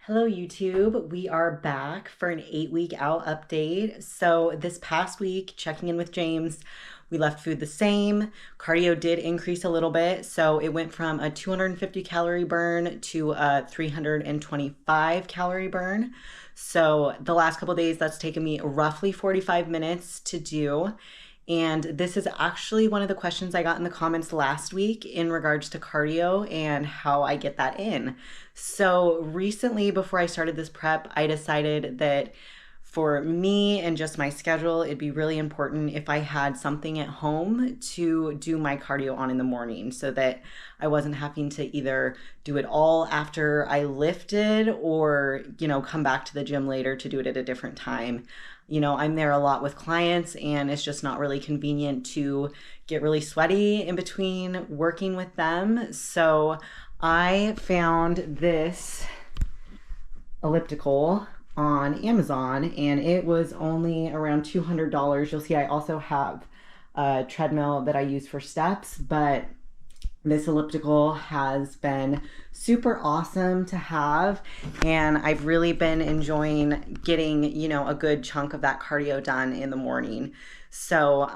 Hello YouTube, we are back for an 8-week out update. So this past week, checking in with James, we left food the same. Cardio did increase a little bit. So it went from a 250 calorie burn to a 325 calorie burn. So the last couple days, that's taken me roughly 45 minutes to do. And this is actually one of the questions I got in the comments last week in regards to cardio and how I get that in. So recently, before I started this prep, I decided that for me and just my schedule, it'd be really important if I had something at home to do my cardio on in the morning so that I wasn't having to either do it all after I lifted or, come back to the gym later to do it at a different time. I'm there a lot with clients and it's just not really convenient to get really sweaty in between working with them. So I found this elliptical on Amazon and it was only around $200. You'll see I also have a treadmill that I use for steps, but this elliptical has been super awesome to have, and I've really been enjoying getting, a good chunk of that cardio done in the morning. So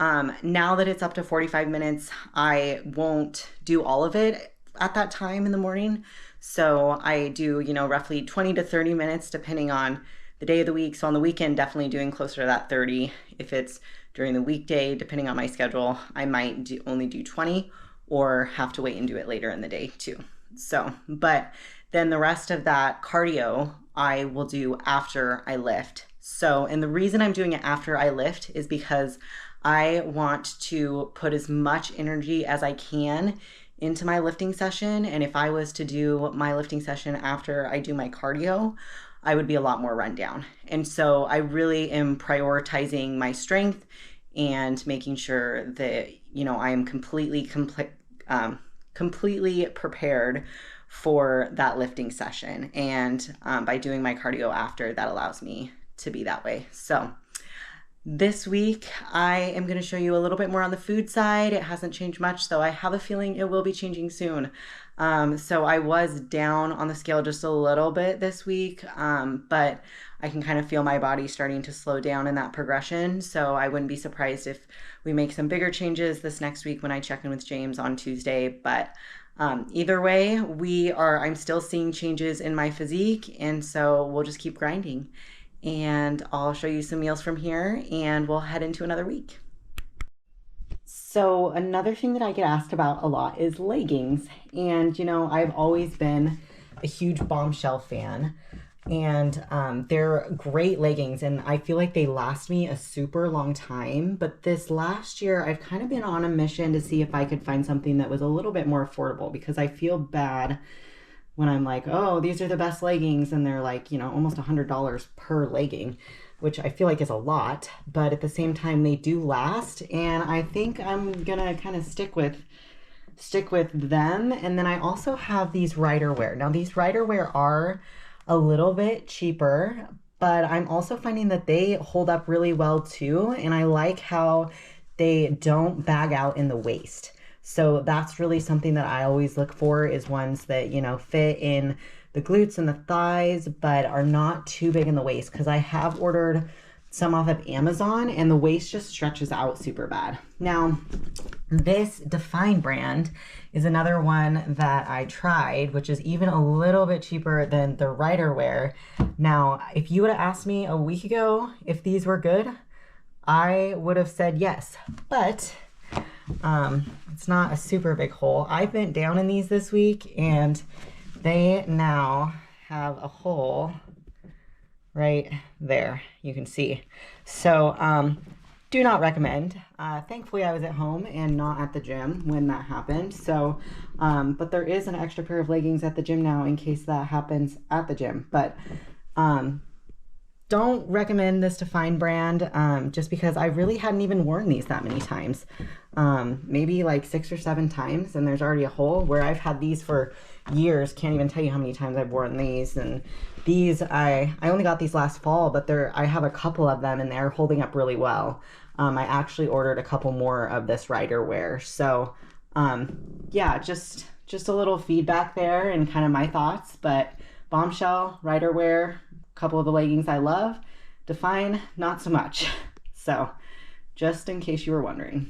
now that it's up to 45 minutes, I won't do all of it at that time in the morning. So I do, roughly 20 to 30 minutes depending on the day of the week. So on the weekend, definitely doing closer to that 30. If it's during the weekday, depending on my schedule, I might only do 20 or have to wait and do it later in the day too. So, but then the rest of that cardio I will do after I lift. So, and the reason I'm doing it after I lift is because I want to put as much energy as I can into my lifting session. And if I was to do my lifting session after I do my cardio, I would be a lot more run down. And so I really am prioritizing my strength and making sure that, I am completely prepared for that lifting session. And by doing my cardio after, that allows me to be that way. So this week, I am going to show you a little bit more on the food side. It hasn't changed much, so I have a feeling it will be changing soon. So I was down on the scale just a little bit this week, but I can kind of feel my body starting to slow down in that progression. So I wouldn't be surprised if we make some bigger changes this next week when I check in with James on Tuesday. But either way, I'm still seeing changes in my physique, and so we'll just keep grinding. And I'll show you some meals from here and we'll head into another week. So another thing that I get asked about a lot is leggings. And, I've always been a huge Bombshell fan. And they're great leggings and I feel like they last me a super long time. But this last year, I've kind of been on a mission to see if I could find something that was a little bit more affordable because I feel bad when I'm like, oh, these are the best leggings. And they're like, almost $100 per legging, which I feel like is a lot. But at the same time, they do last. And I think I'm going to kind of stick with them. And then I also have these Rider Wear. Now, these Rider Wear are a little bit cheaper, but I'm also finding that they hold up really well too. And I like how they don't bag out in the waist. So that's really something that I always look for is ones that, fit in the glutes and the thighs, but are not too big in the waist. Because I have ordered some off of Amazon and the waist just stretches out super bad. Now, this Define brand is another one that I tried, which is even a little bit cheaper than the Rider Wear. Now, if you would have asked me a week ago if these were good, I would have said yes. But it's not a super big hole. I bent down in these this week and they now have a hole right there, you can see. So do not recommend. Thankfully I was at home and not at the gym when that happened. So but there is an extra pair of leggings at the gym now in case that happens at the gym. But don't recommend this Define brand just because I really hadn't even worn these that many times. Maybe like 6 or 7 times and there's already a hole where I've had these for years. Can't even tell you how many times I've worn these. And these, I only got these last fall, but I have a couple of them and they're holding up really well. I actually ordered a couple more of this Rider Wear. So yeah, just a little feedback there and kind of my thoughts, but Bombshell, Rider Wear, a couple of the leggings I love. Define, not so much. So just in case you were wondering.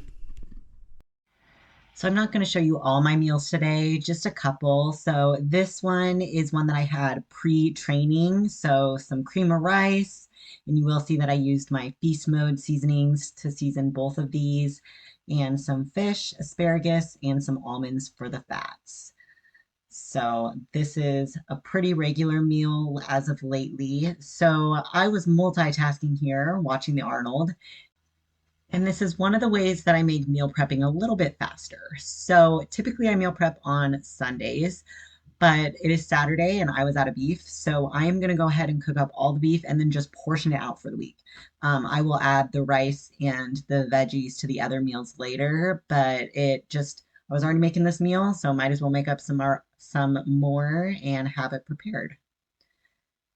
So I'm not going to show you all my meals today, just a couple. So this one is one that I had pre-training. So some cream of rice, and you will see that I used my feast mode seasonings to season both of these, and some fish, asparagus, and some almonds for the fats. So this is a pretty regular meal as of lately. So I was multitasking here, watching the Arnold, and this is one of the ways that I make meal prepping a little bit faster. So typically I meal prep on Sundays, but it is Saturday and I was out of beef. So I am going to go ahead and cook up all the beef and then just portion it out for the week. I will add the rice and the veggies to the other meals later, but I was already making this meal, so might as well make up some more and have it prepared.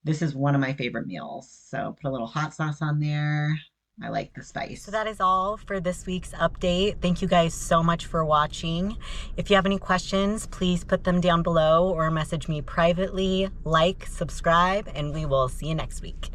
This is one of my favorite meals. So put a little hot sauce on there. I like the spice. So that is all for this week's update. Thank you guys so much for watching. If you have any questions, please put them down below or message me privately. Like, subscribe, and we will see you next week.